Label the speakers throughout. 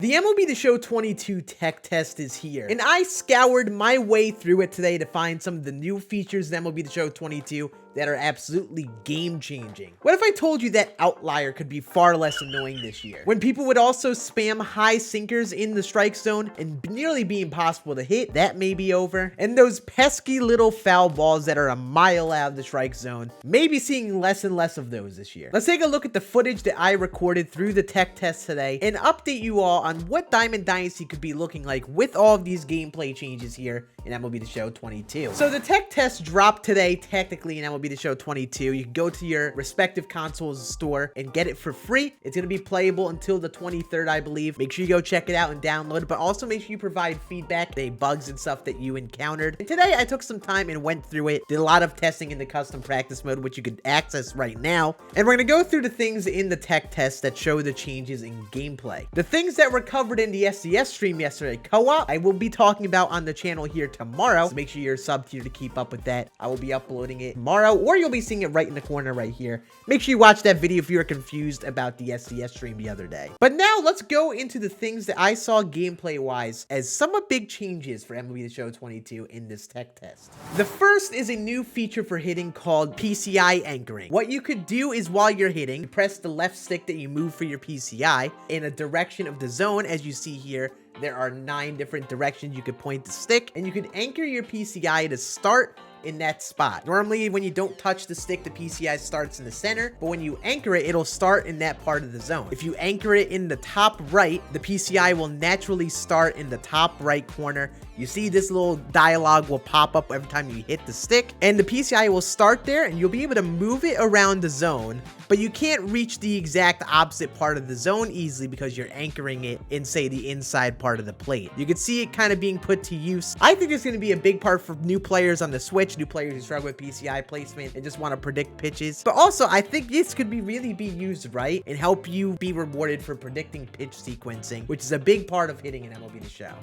Speaker 1: The MLB The Show 22 tech test is here, and I scoured my way through it today to find some of the new features in MLB The Show 22 that are absolutely game-changing. What if I told you that outlier could be far less annoying this year, when people would also spam high sinkers in the strike zone and nearly be impossible to hit? That may be over, and those pesky little foul balls that are a mile out of the strike zone, maybe seeing less and less of those this year. Let's take a look at the footage that I recorded through the tech test today and update you all on what Diamond Dynasty could be looking like with all of these gameplay changes here in MLB The Show 22. So the tech test dropped today, technically, in MLB The Show 22. You can go to your respective consoles store and get it for free. It's going to be playable until the 23rd, I believe. Make sure you go check it out and download it, but also make sure you provide feedback, the bugs and stuff that you encountered. And today I took some time and went through it, did a lot of testing in the custom practice mode, which you can access right now. And we're going to go through the things in the tech test that show the changes in gameplay. The things that were covered in the SDS stream yesterday, co-op, I will be talking about on the channel here tomorrow, so make sure you're subbed here to keep up with that. I will be uploading it tomorrow, or you'll be seeing it right in the corner right here. Make sure you watch that video if you were confused about the SDS stream the other day. But now let's go into the things that I saw gameplay wise as some of big changes for MLB The Show 22 in this tech test. The first is a new feature for hitting called PCI anchoring. What you could do is while you're hitting, press the left stick that you move for your PCI in a direction of the zone. As you see here, there are 9 different directions you could point the stick, and you could anchor your PCI to start in that spot. Normally, when you don't touch the stick, the PCI starts in the center, but when you anchor it, it'll start in that part of the zone. If you anchor it in the top right, the PCI will naturally start in the top right corner. You see this little dialogue will pop up every time you hit the stick, and the PCI will start there, and you'll be able to move it around the zone, but you can't reach the exact opposite part of the zone easily because you're anchoring it in, say, the inside part of the plate. You can see it kind of being put to use. I think it's going to be a big part for new players on the Switch, new players who struggle with PCI placement and just want to predict pitches. But also, I think this could really be used right and help you be rewarded for predicting pitch sequencing, which is a big part of hitting an MLB The Show.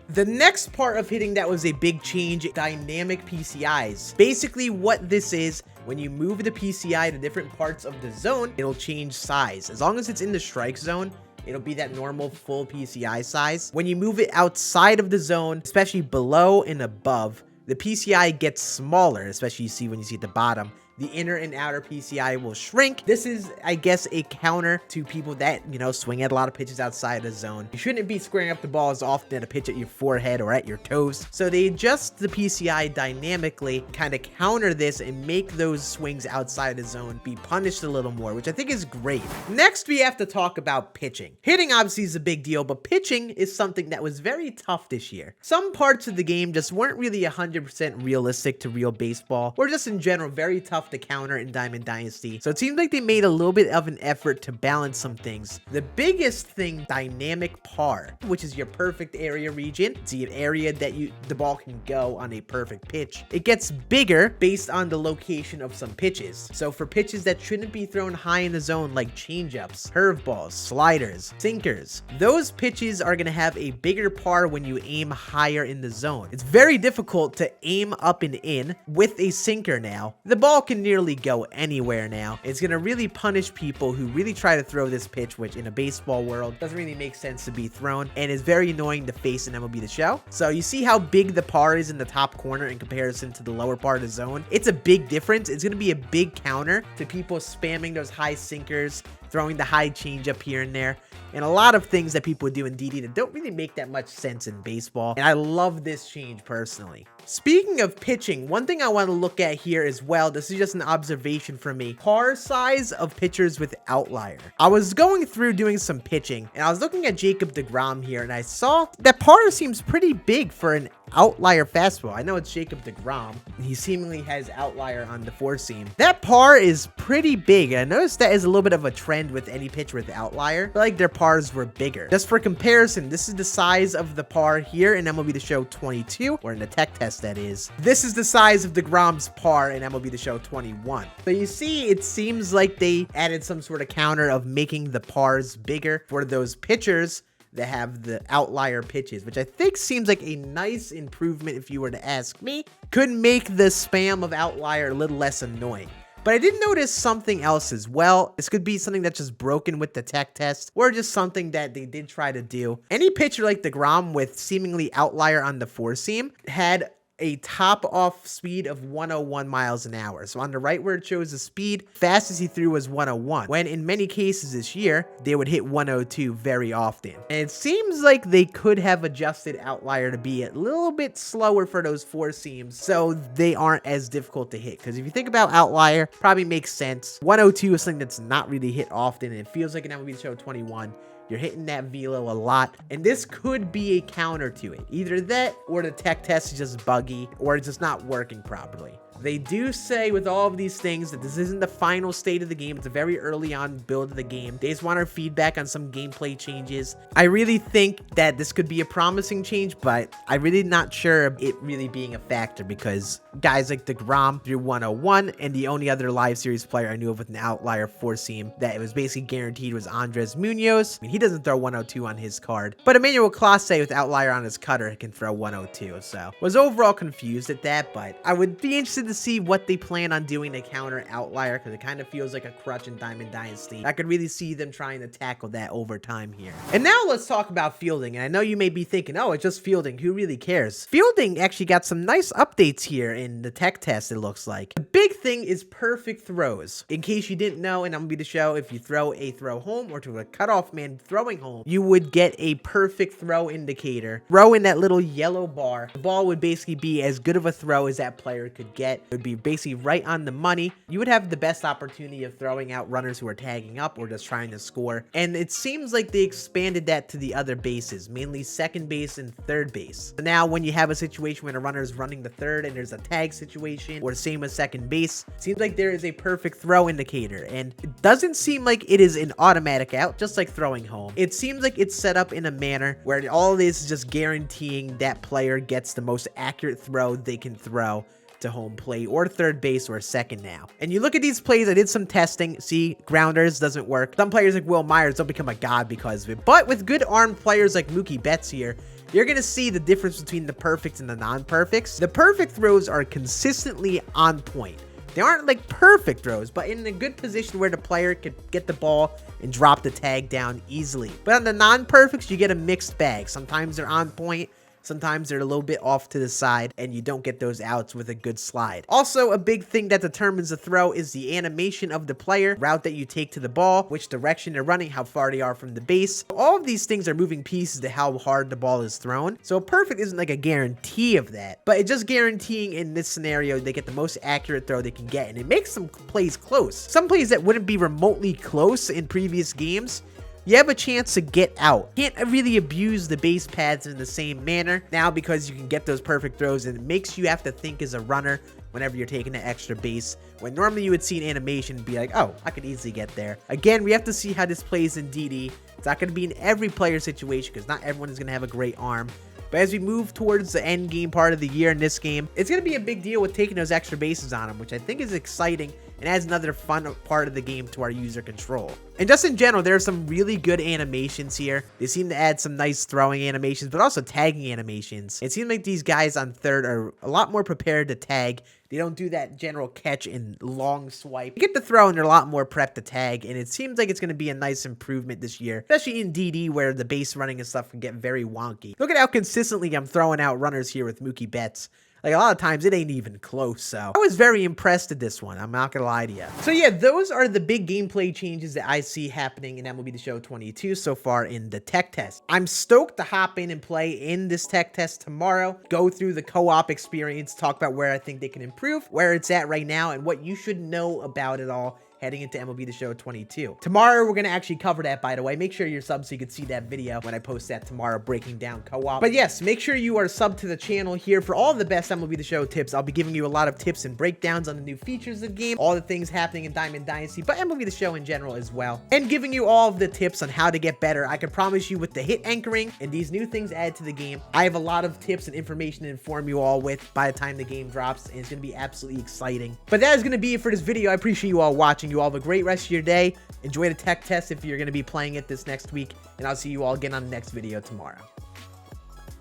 Speaker 1: The next part of hitting that was a big change, dynamic PCIs. Basically what this is, when you move the PCI to different parts of the zone, it'll change size. As long as it's in the strike zone, it'll be that normal full PCI size. When you move it outside of the zone, especially below and above, the PCI gets smaller, especially you see when you see at the bottom. The inner and outer PCI will shrink. This is, I guess, a counter to people that, swing at a lot of pitches outside the zone. You shouldn't be squaring up the ball as often at a pitch at your forehead or at your toes. So they adjust the PCI dynamically, kind of counter this and make those swings outside the zone be punished a little more, which I think is great. Next, we have to talk about pitching. Hitting obviously is a big deal, but pitching is something that was very tough this year. Some parts of the game just weren't really 100% realistic to real baseball, or just in general, very tough to counter in Diamond Dynasty. So it seems like they made a little bit of an effort to balance some things. The biggest thing, dynamic par, which is your perfect area region. It's the area that the ball can go on a perfect pitch. It gets bigger based on the location of some pitches. So for pitches that shouldn't be thrown high in the zone, like changeups, curveballs, sliders, sinkers, those pitches are going to have a bigger par when you aim higher in the zone. It's very difficult to aim up and in with a sinker now. The ball can nearly go anywhere now. It's going to really punish people who really try to throw this pitch, which in a baseball world doesn't really make sense to be thrown and is very annoying to face in MLB The Show. So you see how big the par is in the top corner in comparison to the lower part of the zone. It's a big difference. It's going to be a big counter to people spamming those high sinkers, throwing the high changeup here and there, and a lot of things that people do in DD that don't really make that much sense in baseball. And I love this change personally. Speaking of pitching, one thing I want to look at here as well, this is just an observation from me, par size of pitchers with outlier. I was going through doing some pitching, and I was looking at Jacob deGrom here, and I saw that par seems pretty big for an outlier fastball. I know it's Jacob deGrom. He seemingly has outlier on the four seam. That par is pretty big. I noticed that is a little bit of a trend with any pitcher with outlier. I feel like their pars were bigger. Just for comparison, this is the size of the par here in MLB The Show 22, or in the tech test that is. This is the size of deGrom's par in MLB The Show 21. So you see, it seems like they added some sort of counter of making the pars bigger for those pitchers that have the outlier pitches, which I think seems like a nice improvement if you were to ask me. Could make the spam of outlier a little less annoying. But I did notice something else as well. This could be something that's just broken with the tech test, or just something that they did try to do. Any pitcher like DeGrom with seemingly outlier on the four seam had a top off speed of 101 miles an hour. So on the right where it shows the speed, fastest he threw was 101, when in many cases this year, they would hit 102 very often. And it seems like they could have adjusted outlier to be a little bit slower for those four seams, so they aren't as difficult to hit. Because if you think about outlier, probably makes sense. 102 is something that's not really hit often, and it feels like in MLB The Show 21, you're hitting that velo a lot, and this could be a counter to it. Either that, or the tech test is just buggy, or it's just not working properly. They do say with all of these things that this isn't the final state of the game. It's a very early on build of the game. They just want our feedback on some gameplay changes. I really think that this could be a promising change, but I'm really not sure of it really being a factor, because guys like DeGrom threw 101, and the only other live series player I knew of with an outlier four seam that it was basically guaranteed was Andres Munoz. I mean, he doesn't throw 102 on his card, but Emmanuel Clase with outlier on his cutter can throw 102. So was overall confused at that, but I would be interested to see what they plan on doing to counter outlier, because it kind of feels like a crutch in Diamond Dynasty. I could really see them trying to tackle that over time here. And now let's talk about fielding. And I know you may be thinking, oh, it's just fielding, who really cares? Fielding actually got some nice updates here in the tech test, it looks like. The big thing is perfect throws. In case you didn't know, and I'm gonna be the show, if you throw a throw home or to a cutoff man throwing home, you would get a perfect throw indicator. Throw in that little yellow bar. The ball would basically be as good of a throw as that player could get. It would be basically right on the money. You would have the best opportunity of throwing out runners who are tagging up or just trying to score. And it seems like they expanded that to the other bases, mainly second base and third base. So now when you have a situation when a runner is running the third and there's a tag situation, or the same as second base, it seems like there is a perfect throw indicator. And it doesn't seem like it is an automatic out, just like throwing home. It seems like it's set up in a manner where all it is just guaranteeing that player gets the most accurate throw they can throw to home plate or third base or second now. And you look at these plays, I did some testing. See, grounders doesn't work. Some players like Will Myers don't become a god because of it. But with good armed players like Mookie Betts here, you're going to see the difference between the perfects and the non-perfects. The perfect throws are consistently on point. They aren't like perfect throws, but in a good position where the player could get the ball and drop the tag down easily. But on the non-perfects, you get a mixed bag. Sometimes they're on point, sometimes they're a little bit off to the side, and you don't get those outs with a good slide. Also, a big thing that determines the throw is the animation of the player, route that you take to the ball, which direction they're running, how far they are from the base. All of these things are moving pieces to how hard the ball is thrown. So perfect isn't like a guarantee of that, but it's just guaranteeing in this scenario they get the most accurate throw they can get, and it makes some plays close. Some plays that wouldn't be remotely close in previous games, you have a chance to get out. Can't really abuse the base paths in the same manner now because you can get those perfect throws, and it makes you have to think as a runner whenever you're taking an extra base, when normally you would see an animation and be like, oh, I could easily get there. Again, we have to see how this plays in DD. It's not going to be in every player situation because not everyone is going to have a great arm. But as we move towards the end game part of the year in this game, it's going to be a big deal with taking those extra bases on them, which I think is exciting and adds another fun part of the game to our user control. And just in general, there are some really good animations here. They seem to add some nice throwing animations, but also tagging animations. It seems like these guys on third are a lot more prepared to tag. They don't do that general catch and long swipe. You get the throw and they're a lot more prepped to tag, and it seems like it's going to be a nice improvement this year, especially in DD where the base running and stuff can get very wonky. Look at how consistently I'm throwing out runners here with Mookie Betts. Like, a lot of times it ain't even close, so I was very impressed at this one. I'm not gonna lie to you. So yeah, those are the big gameplay changes that I see happening in MLB The Show 22 so far in the tech test. I'm stoked to hop in and play in this tech test tomorrow, go through the co-op experience, talk about where I think they can improve, where it's at right now, and what you should know about it all heading into MLB The Show 22. Tomorrow, we're going to actually cover that, by the way. Make sure you're subbed so you can see that video when I post that tomorrow, breaking down co-op. But yes, make sure you are subbed to the channel here for all the best MLB The Show tips. I'll be giving you a lot of tips and breakdowns on the new features of the game, all the things happening in Diamond Dynasty, but MLB The Show in general as well. And giving you all of the tips on how to get better. I can promise you with the hit anchoring and these new things added to the game, I have a lot of tips and information to inform you all with by the time the game drops, and it's going to be absolutely exciting. But that is going to be it for this video. I appreciate you all watching. You all have a great rest of your day. Enjoy the tech test if you're going to be playing it this next week, and I'll see you all again on the next video tomorrow.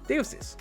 Speaker 1: Deuces.